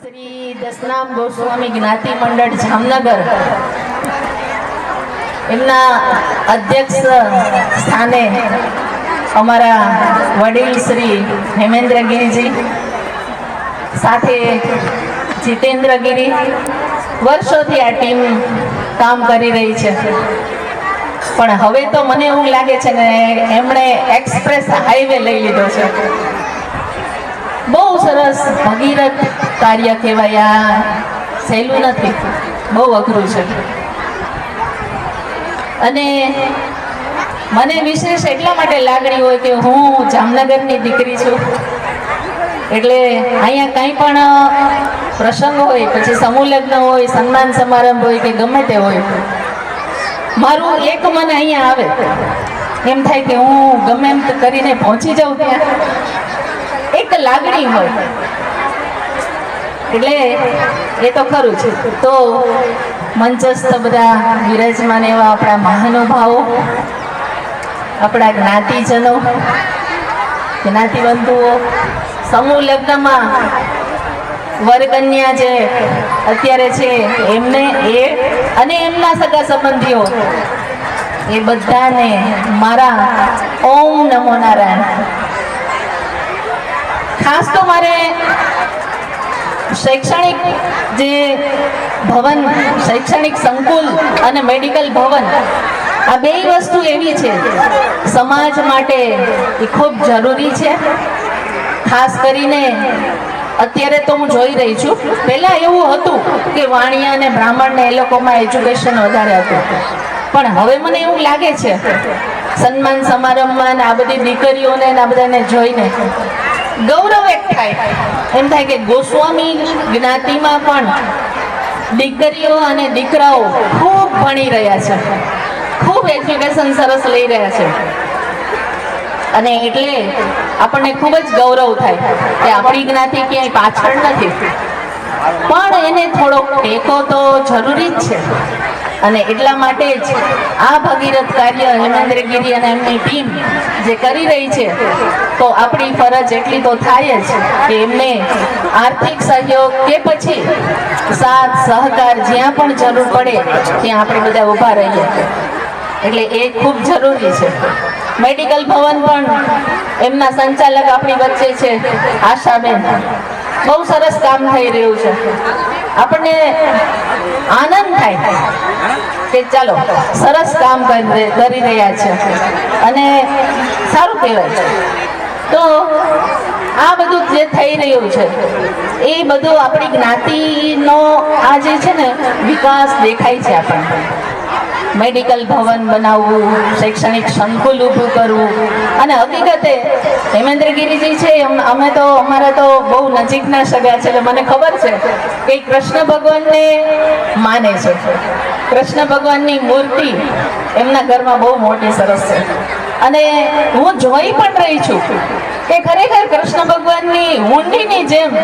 શ્રી દસનામ ગોસ્વામી જ્ઞાતિ મંડળ જામનગર એમના અધ્યક્ષ સ્થાને અમારા વડીલ શ્રી હેમેન્દ્ર ગિરીજી સાથે જીતેન્દ્ર ગિરી વર્ષોથી આ ટીમ કામ કરી રહી છે, પણ હવે તો મને એવું લાગે છે ને એમણે એક્સપ્રેસ હાઈવે લઈ લીધો છે. બહુ સરસ ભગીરથ કાર્ય કહેવાય. આ સહેલું નથી, બહુ અઘરું છે. અને મને વિશેષ એટલા માટે લાગણી હોય કે હું જામનગરની દીકરી છું, એટલે અહીંયા કંઈ પણ પ્રસંગ હોય, પછી સમૂહ લગ્ન હોય, સન્માન સમારંભ હોય કે ગમે તે હોય, મારું એક મન અહીંયા આવે, એમ થાય કે હું ગમે એમ કરીને પહોંચી જાઉં ત્યાં. એક લાગણી હોય એટલે એ તો ખરું છે. તો મંચસ્થ બધા વિરાજમાન એવા આપણા મહાનુભાવો, આપણા જ્ઞાતિજનો, જ્ઞાતિબંધુઓ, સમૂહ લગ્નમાં વરકન્યા જે અત્યારે છે એમને અને એમના સગા સંબંધીઓ, એ બધાને મારા ઓમ નમો નારાયણ. ખાસ તો મારે શૈક્ષણિક જે ભવન, શૈક્ષણિક સંકુલ અને મેડિકલ ભવન, આ બે વસ્તુ એવી છે સમાજ માટે એ ખૂબ જરૂરી છે. ખાસ કરીને અત્યારે તો હું જોઈ રહી છું, પહેલા એવું હતું કે વાણિયા અને બ્રાહ્મણ ને એ લોકોમાં એજ્યુકેશન વધારે હતું, પણ હવે મને એવું લાગે છે સન્માન સમારંભમાં આ બધી દીકરીઓને આ બધાને જોઈને ગૌરવ એક થાય, એમ થાય કે ગોસ્વામી જ્ઞાતિમાં પણ દીકરીઓ અને દીકરાઓ ખૂબ ભણી રહ્યા છે, ખૂબ એજ્યુકેશન સરસ લઈ રહ્યા છે. અને એટલે આપણને ખૂબ જ ગૌરવ થાય કે આપણી જ્ઞાતિ ક્યાંય પાછળ નથી, પણ એને થોડોક ટેકો તો જરૂરી જ છે. અને એટલા માટે જ આ ભગીરથ કાર્ય હેમેન્દ્ર ગિરી અને એમની ટીમ જે કરી રહી છે, તો આપણી ફરજ એટલી તો થાય જ કે એમને આર્થિક સહયોગ કે પછી સાથ સહકાર જ્યાં પણ જરૂર પડે ત્યાં આપણે બધા ઊભા રહીએ, એટલે એ ખૂબ જરૂરી છે. મેડિકલ ભવન પણ એમના સંચાલક આપણી વચ્ચે છે આશાબેન, બહુ સરસ કામ થઈ રહ્યું છે. આપણને આનંદ થાય કે ચાલો સરસ કામ કરી રહ્યા છે અને સારું કહેવાય. તો આ બધું જે થઈ રહ્યું છે એ બધું આપણી જ્ઞાતિનો આ જે છે ને વિકાસ દેખાય છે આપણને. મેડિકલ ભવન બનાવવું, શૈક્ષણિક સંકુલ ઊભું કરવું, અને હકીકતે હેમેન્દ્ર ગિરીજી છે, અમે તો અમારા તો બહુ નજીકના સગા છે, એટલે મને ખબર છે કે કૃષ્ણ ભગવાનને માને છે. કૃષ્ણ ભગવાનની મૂર્તિ એમના ઘરમાં બહુ મોટી સરસ છે, અને હું જોઈ પણ રહી છું કે ખરેખર કૃષ્ણ ભગવાનની હુંડીની જેમ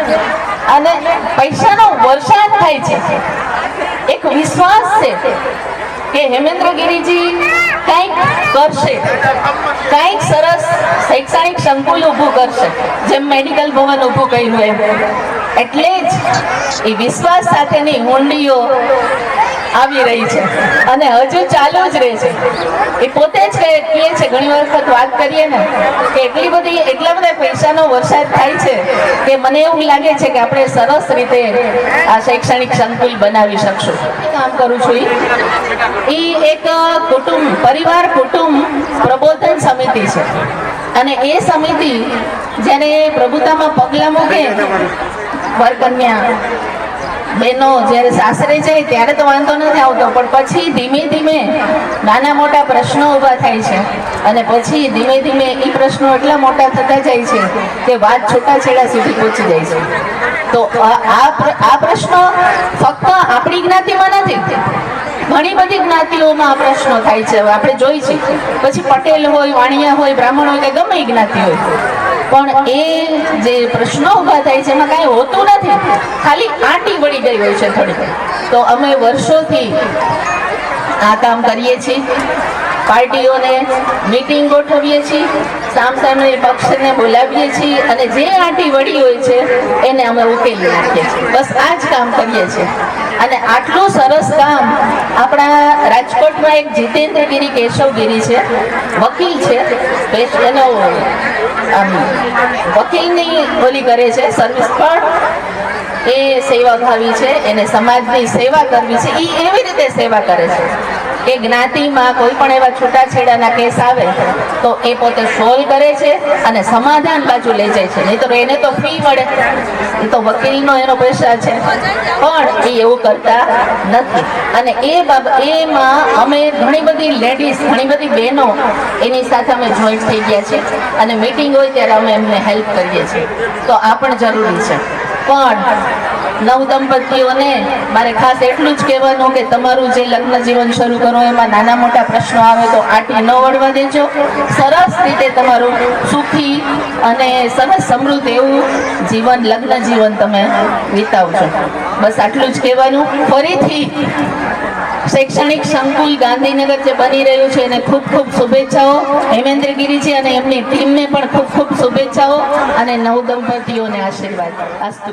અને પૈસાનો વરસાદ થાય છે. એક વિશ્વાસ છે કે હેમેન્દ્ર ગિરીજી કંઈક કરશે, કંઈક સરસ શૈક્ષણિક સંકુલ ઊભું કરશે, જેમ મેડિકલ ભવન ઊભું કર્યું એમ. એટલે જ એ વિશ્વાસ સાથેની હુંડીઓ આવી રહી છે અને હજુ ચાલુ જ રહે છે. એ પોતે જ કહે છે, ઘણી વખત વાત કરીએ ને કે એટલા બધા પૈસાનો વરસાદ થાય છે કે મને એવું લાગે છે કે આપણે સરસ રીતે આ શૈક્ષણિક સંકુલ બનાવી શકશું. કામ કરું છું એ એક પરિવાર કુટુંબ પ્રબોધન સમિતિ છે, અને એ સમિતિ જ્યારે પ્રભુતામાં પગલાં મૂકે, વરકન્યા બહેનો જ્યારે સાસરે જાય ત્યારે તો વાંધો નથી આવતો, પણ પછી ધીમે ધીમે નાના મોટા પ્રશ્નો ઊભા થાય છે, અને પછી ધીમે ધીમે એ પ્રશ્નો એટલા મોટા થતા જાય છે કે વાત છૂટાછેડા સુધી પહોંચી જાય છે. તો આ પ્રશ્નો ફક્ત આપણી જ્ઞાતિમાં નથી, ઘણી બધી જ્ઞાતિઓમાં આ પ્રશ્નો થાય છે. આપણે જોઈ છે, પછી પટેલ હોય, વાણિયા હોય, બ્રાહ્મણ હોય કે ગમે એ જ્ઞાતિ હોય, પણ એ જે પ્રશ્નો ઊભા થાય છે એમાં કાંઈ હોતું નથી, ખાલી આંટી વળી ગઈ હોય છે થોડી. તો અમે વર્ષોથી આ કામ કરીએ છીએ, પાર્ટીઓને મીટિંગ ગોઠવીએ છીએ, સામસામે પક્ષને બોલાવીએ છીએ અને જે આંટી વળી હોય છે એને અમે ઉકેલી નાખીએ છીએ. બસ આ જ કામ કરીએ છીએ. અને આટલું સરસ કામ આપણા રાજકોટમાં એક જીતેન્દ્રગીરી કેશવગીરી છે, વકીલ છે, એનો વકીલની ઓલી કરે છે સર્વિસ, પણ એ સેવાભાવી છે, એને સમાજની સેવા કરવી છે. એ એવી રીતે સેવા કરે છે કે જ્ઞાતિમાં કોઈ પણ એવા છૂટાછેડાના કેસ આવે તો એ પોતે સોલ્વ કરે છે અને સમાધાન બાજુ લઈ જાય છે. નહીં તો એને તો ફી મળે, એ તો વકીલનો એનો પૈસા છે, પણ એ એવું કરતા નથી. અને એમાં અમે ઘણી બધી લેડીઝ, ઘણી બધી બહેનો એની સાથે અમે જોઈન્ટ થઈ ગયા છે અને મીટિંગ હોય ત્યારે અમે એમને હેલ્પ કરીએ છીએ. તો આ પણ જરૂરી છે. પણ નવદંપતીઓને મારે ખાસ એટલું જ કહેવાનું કે તમારું જે લગ્ન જીવન શરૂ કરો એમાં નાના મોટા પ્રશ્નો આવે તો આંટી ન વળવા દેજો. સરસ રીતે તમારું સુખી અને સરસ સમૃદ્ધ એવું જીવન, લગ્ન જીવન તમે વિતાવજો. બસ આટલું જ કહેવાનું. ફરીથી શૈક્ષણિક સંકુલ ગાંધીનગર જે બની રહ્યું છે એને ખૂબ ખૂબ શુભેચ્છાઓ. હેમેન્દ્રગીરીજી અને એમની ટીમને પણ ખૂબ ખૂબ શુભેચ્છાઓ અને નવદંપતીઓને આશીર્વાદ. અસ્તુ.